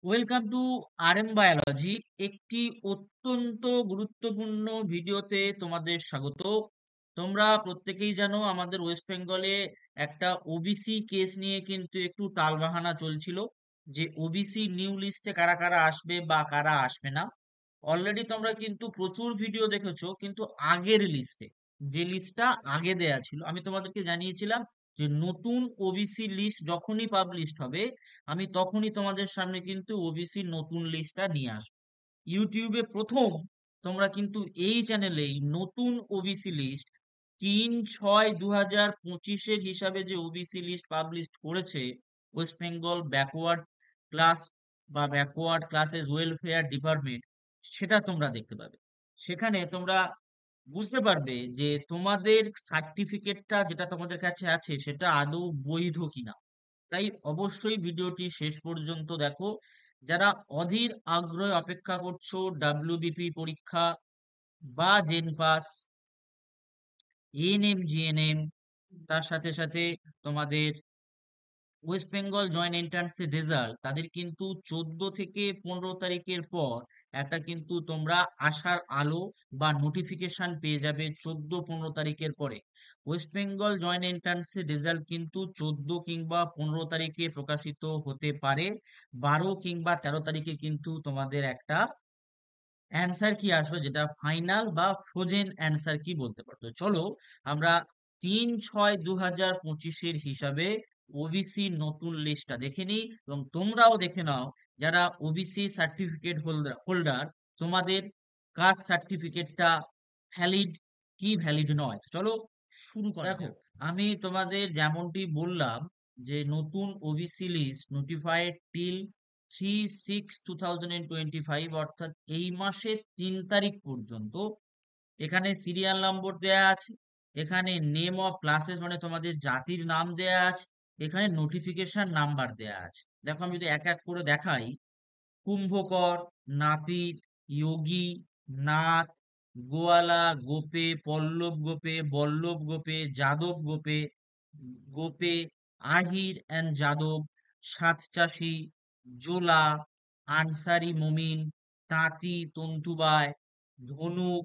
Welcome to RM biology. একটি অত্যন্ত গুরুত্বপূর্ণ ভিডিওতে তোমাদের স্বাগত। তোমরা প্রত্যেকেই জানো আমাদের ওয়েস্ট বেঙ্গলে একটা ওবিসি কেস নিয়ে কিন্তু একটু টালবাহানা চলছিল, যে ওবিসি নিউ লিস্টে কারা কারা আসবে বা কারা আসবে না। অলরেডি তোমরা কিন্তু প্রচুর ভিডিও দেখেছো, কিন্তু আগের লিস্টে, যে লিস্টটা আগে দেয়া ছিল, আমি তোমাদেরকে জানিয়েছিলাম যে নতুন ওবিসি লিস্ট যখনই পাবলিশড হবে আমি তখনই তোমাদের সামনে কিন্তু ওবিসি নতুন লিস্টটা নিয়ে আসবো। ইউটিউবে প্রথম তোমরা কিন্তু এই চ্যানেলেই নতুন ওবিসি লিস্ট 3/6/2025 হিসাবে যে ওবিসি লিস্ট পাবলিশ করেছে ওয়েস্ট বেঙ্গল ব্যাকওয়ার্ড ক্লাস বা ব্যাকওয়ার্ড ক্লাসেস ওয়েলফেয়ার ডিপার্টমেন্ট, সেটা তোমরা দেখতে পাবে। সেখানে তোমরা বুঝতে পারবে যে তোমাদের সার্টিফিকেটটা যেটা তোমাদের কাছে আছে সেটা আদৌ বৈধ কিনা। তাই অবশ্যই ভিডিওটি শেষ পর্যন্ত দেখো। যারা অধীর আগ্রহে অপেক্ষা করছো ডাব্লিউবিপি পরীক্ষা বা জেন পাস, এএনএম, জিএনএম, তার সাথে সাথে তোমাদের ওয়েস্ট বেঙ্গল জয়েন্ট এন্ট্রান্স এর রেজাল্ট, তাদের কিন্তু 14 থেকে 15 তারিখের পর একটা কিন্তু তোমরা আশার আলো বা নোটিফিকেশন পেয়ে যাবে 14-15 তারিখের পরে। ওয়েস্ট বেঙ্গল জয়েন্ট এন্ট্রান্স এর রেজাল্ট কিন্তু 14 কিংবা 15 তারিখে প্রকাশিত হতে পারে। 12 কিংবা 13 তারিখে কিন্তু তোমাদের একটা অ্যান্সার কি আসবে, যেটা ফাইনাল বা ফ্রোজেন অ্যান্সার কি বলতে পারতো। চলো আমরা 3/6/2025 হিসাবে ওবিসি নতুন লিস্টটা দেখে নিই, এবং তোমরাও দেখে নাও যারা ওবিসি সার্টিফিকেট হোল্ডার, তোমাদের কাস্ট সার্টিফিকেটটা ভ্যালিড কি ভ্যালিড নয়। চলো শুরু করা দেখো যাক। আমি তোমাদের যেমনটি বললাম যে নতুন ওবিসি লিস্ট নোটিফাইড টিল 3/6/2025, অর্থাৎ এই মাসের 3 তারিখ পর্যন্ত। এখানে সিরিয়াল নম্বর দেয়া আছে, এখানে নেম অফ ক্লাসেস মানে তোমাদের জাতির নাম দেয়া আছে, এখানে নোটিফিকেশন নাম্বার দেয়া আছে। দেখো আমি যদি এক এক করে দেখাই: কুম্ভকর, নাপিত, যোগী, নাথ, গোয়ালা, গোপে, পল্লব গোপে, বল্লভ গোপে, যাদব গোপে, গোপে, আহির অ্যান্ড যাদব, সাতচাষী, জোলা, আনসারি মমিন, তাঁতি তন্তুবায়, ধনুক,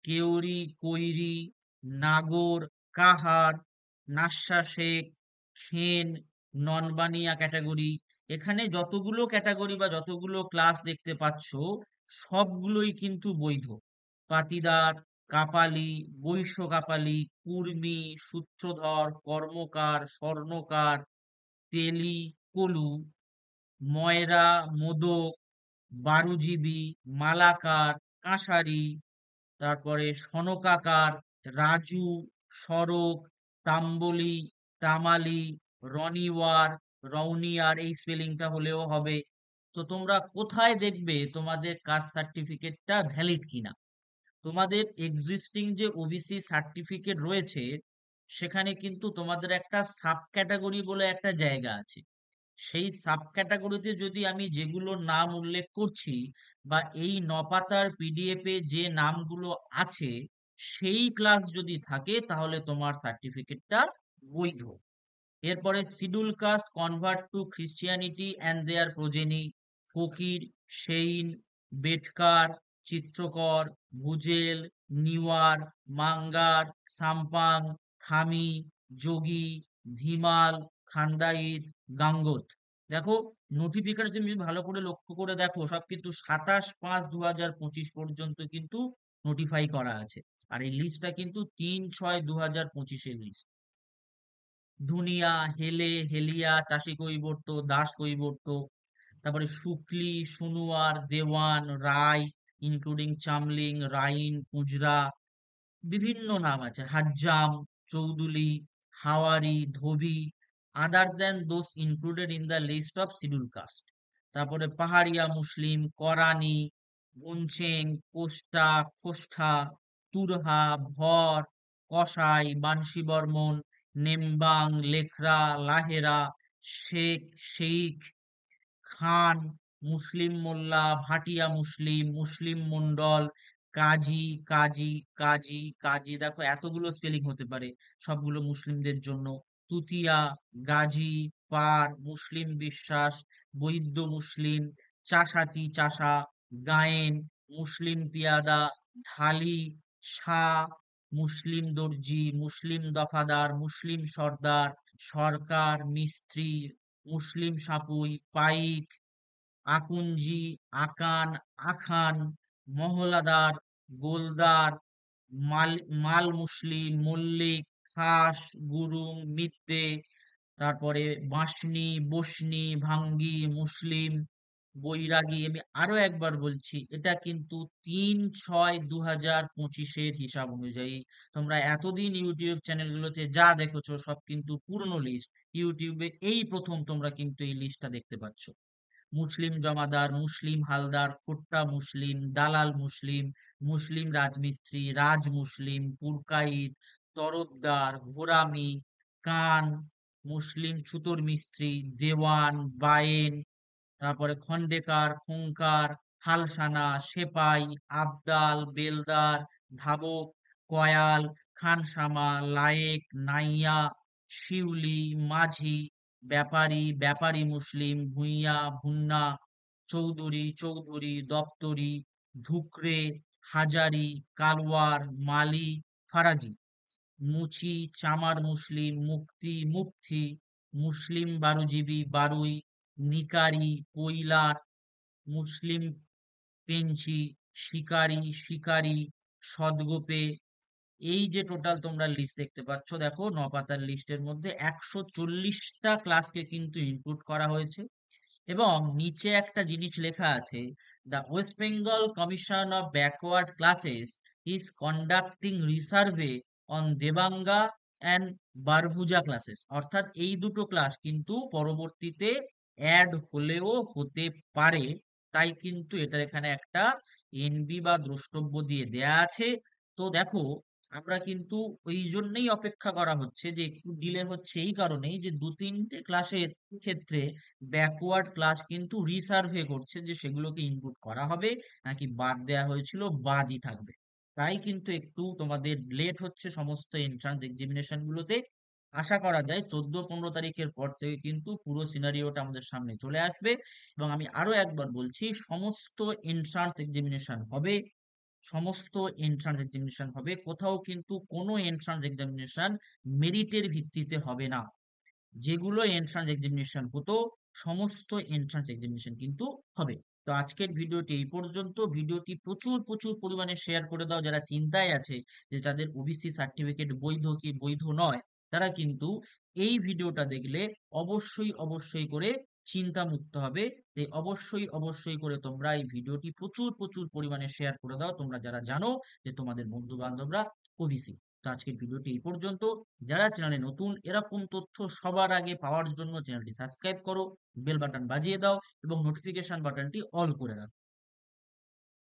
কেউরি কৈরি, নাগর, কাহার, নাসা শেখ, খেন, ননবানিয়া ক্যাটাগরি। এখানে যতগুলো ক্যাটাগরি বা যতগুলো ক্লাস দেখতে পাচ্ছ সবগুলোই কিন্তু বৈধ। পাতিদার, কাপালি, বৈশ্য কাপালি, কুর্মি, সূত্রধর, কর্মকার, স্বর্ণকার, তেলি, কলু, ময়রা, মোদক, বারুজীবী, মালাকার, কাঁসারি, তারপরে সনকাকার, রাজু, সরক, তাম্বলি, তামালি, রনিওয়ার, রৌনিয়ার, এই স্পেলিংটা হলেও হবে। তো তোমরা কোথায় দেখবে তোমাদের কাস্ট সার্টিফিকেটটা ভ্যালিড কিনা? তোমাদের এক্সিস্টিং যে ওবিসি সার্টিফিকেট রয়েছে সেখানে কিন্তু তোমাদের একটা সাব ক্যাটাগরি বলে একটা জায়গা আছে। সেই সাব ক্যাটাগরিতে যদি আমি যেগুলো নাম উল্লেখ করছি বা এই নপাতার পিডিএফ এ যে নামগুলো আছে সেই ক্লাস যদি থাকে তাহলে তোমার সার্টিফিকেটটা বৈধ। এরপরে schedule caste convert to Christianity and their progeny: Fakir, Sain, Betkar, Chitrakar, Bhujel, নিওয়ার, Munger, সাম্পাং, থামি, যোগী, ধীমাল, খান্দাইত, গাঙ্গত। দেখো নোটিফিকেশন তুমি যদি ভালো করে লক্ষ্য করে দেখো সব কিন্তু 27/5/2025 পর্যন্ত কিন্তু নোটিফাই করা আছে। আর এই লিস্টটা কিন্তু 3/6/2025 লিস্ট। ধুনিয়া, হেলে, হেলিয়া, চাষী কৈবর্ত, দাস কৈবর্ত, তারপরে শুক্লি, সুনুয়ার, দেওয়ান, রায়, ইনক্লুডিং চামলিং, রাইন, কুজরা, বিভিন্ন নাম আছে, Hajjam, Chaudhuli, Hawari, Dhobi, other than those included in the list of schedule caste. তারপরে পাহাড়িয়া মুসলিম, করানি, গুনচেং, কোস্টা, খোস্টা, তুরহা, ভর, কসাই, বানশি বর্মন, নেমবাং, লেখরা, লাহেরা, শেখ, sheikh, খান, মুসলিম মোল্লা, ভাটিয়া মুসলিম, মুসলিম মন্ডল, কাজী, কাজী, কাজী, কাজী। দেখো এতগুলো স্পেলিং হতে পারে, সবগুলো মুসলিমদের জন্য। তুতিয়া, গাজী, পার, মুসলিম বিশ্বাস, বৈদ্য মুসলিম, চাষাতি চাষা, গায়েন, মুসলিম পিয়াদা, ঢালি, শাহ, মুসলিম দর্জি, মুসলিম দফাদার, মুসলিম সর্দার, সরকার, মিস্ত্রি, মুসলিম সাপুই, পাইক, আকুঞ্জি, আকান, আখান, মহলাদার, গোলদার, মাল মাল মুসলিম, মল্লিক, খাস, গুরুং, মিদ্দে, তারপরে বাঁশনি, বসনি, ভাঙ্গি, মুসলিম, বৈরাগী। আমি আরো একবার বলছি, এটা কিন্তু 3/6/2025 হিসাব অনুযায়ী। তোমরা এতদিন ইউটিউব চ্যানেলগুলোতে যা দেখেছো সব কিন্তু পুরনো লিস্ট। ইউটিউবে এই প্রথম তোমরা কিন্তু এই লিস্টটা দেখতে পাচ্ছ। মুসলিম জমাদার, মুসলিম হালদার, খোট্টা মুসলিম, দালাল মুসলিম, মুসলিম রাজমিস্ত্রি, রাজ মুসলিম, পুরকাইত, তরফদার, ঘোরামি, কান, মুসলিম ছুতোর মিস্ত্রি, দেওয়ান, বায়েন, তারপরে খন্ডেকার, খুংকার, হালসানা, সেপাই, আবদাল, বেলদার, ধাবক, কয়াল, খানসামা, লায়েক, নাইয়া, শিউলি, মাঝি, ব্যাপারী, ব্যাপারী মুসলিম, ভূঁইয়া, ভুন্না, চৌধুরী, চৌধুরী, দপ্তরি, ধুকরে, হাজারি, কালওয়ার, মালি, ফারাজি, মুচি, চামার মুসলিম, মুক্তি, মুফতি, মুসলিম বারুজীবী, বারুই, নিকারি, পৈলার, মুসলিম পেঞ্চি, শিকারি, শিকারি, সদগোপে। এই যে টোটাল তোমরা লিস্ট দেখতে পাচ্ছ, দেখো 9 পাতার লিস্টের মধ্যে 140টা ক্লাসকে কিন্তু ইনক্লুড করা হয়েছে। এবং নিচে একটা জিনিস লেখা আছে, the West Bengal commission of backward classes is conducting resurvey on Debanga and Barbhuja classes. অর্থাৎ এই দুটো ক্লাস কিন্তু পরবর্তীতে অ্যাড হলেও হতে পারে, তাই কিন্তু এটার এখানে একটা এনবি বা দ্রষ্টব্য দিয়ে দেয়া আছে। তো দেখো, আমরা কিন্তু ওই জন্যই অপেক্ষা করা হচ্ছে, যে একটু ডিলে হচ্ছে এই কারণেই যে 2-3টে ক্লাসের ক্ষেত্রে ব্যাকওয়ার্ড ক্লাস কিন্তু রিসার্ভে করছে যে সেগুলোকে ইনক্লুড করা হবে নাকি বাদ দেওয়া হয়েছিল বাদই থাকবে। তাই কিন্তু একটু তোমাদের লেট হচ্ছে সমস্ত এন্ট্রান্স এক্সামিনেশন গুলোতে। আশা করা যায় 14-15 তারিখের পর থেকে কিন্তু পুরো সিনারিওটা আমাদের সামনে চলে আসবে। এবং আমি আরো একবার বলছি, সমস্ত এন্ট্রান্স এক্সামিনেশন হবে, সমস্ত এন্ট্রান্স এক্সামিনেশন হবে, কোথাও কিন্তু কোনো এন্ট্রান্স এক্সামিনেশন মেরিটের ভিত্তিতে হবে না। যেগুলো এন্ট্রান্স এক্সামিনেশন হতো সমস্ত এন্ট্রান্স এক্সামিনেশন কিন্তু হবে। তো আজকের ভিডিওটি এই পর্যন্ত। ভিডিওটি প্রচুর প্রচুর পরিমাণে শেয়ার করে দাও, যারা চিন্তায় আছে যে তাদের ওবিসি সার্টিফিকেট বৈধ কি বৈধ নয়, তারা কিন্তু এই ভিডিওটা দেখলে অবশ্যই অবশ্যই করে চিন্তা মুক্ত হবে। তাই অবশ্যই অবশ্যই করে তোমরা এই ভিডিওটি প্রচুর প্রচুর পরিমাণে শেয়ার করে দাও, তোমরা যারা জানো যে তোমাদের বন্ধু বান্ধবরা ওবিসি। তো আজকের ভিডিওটি এই পর্যন্ত। যারা চ্যানেলে নতুন, এরকম তথ্য সবার আগে পাওয়ার জন্য চ্যানেলটি সাবস্ক্রাইব করো, বেল বাটন বাজিয়ে দাও এবং নোটিফিকেশন বাটনটি অল করে রাখো।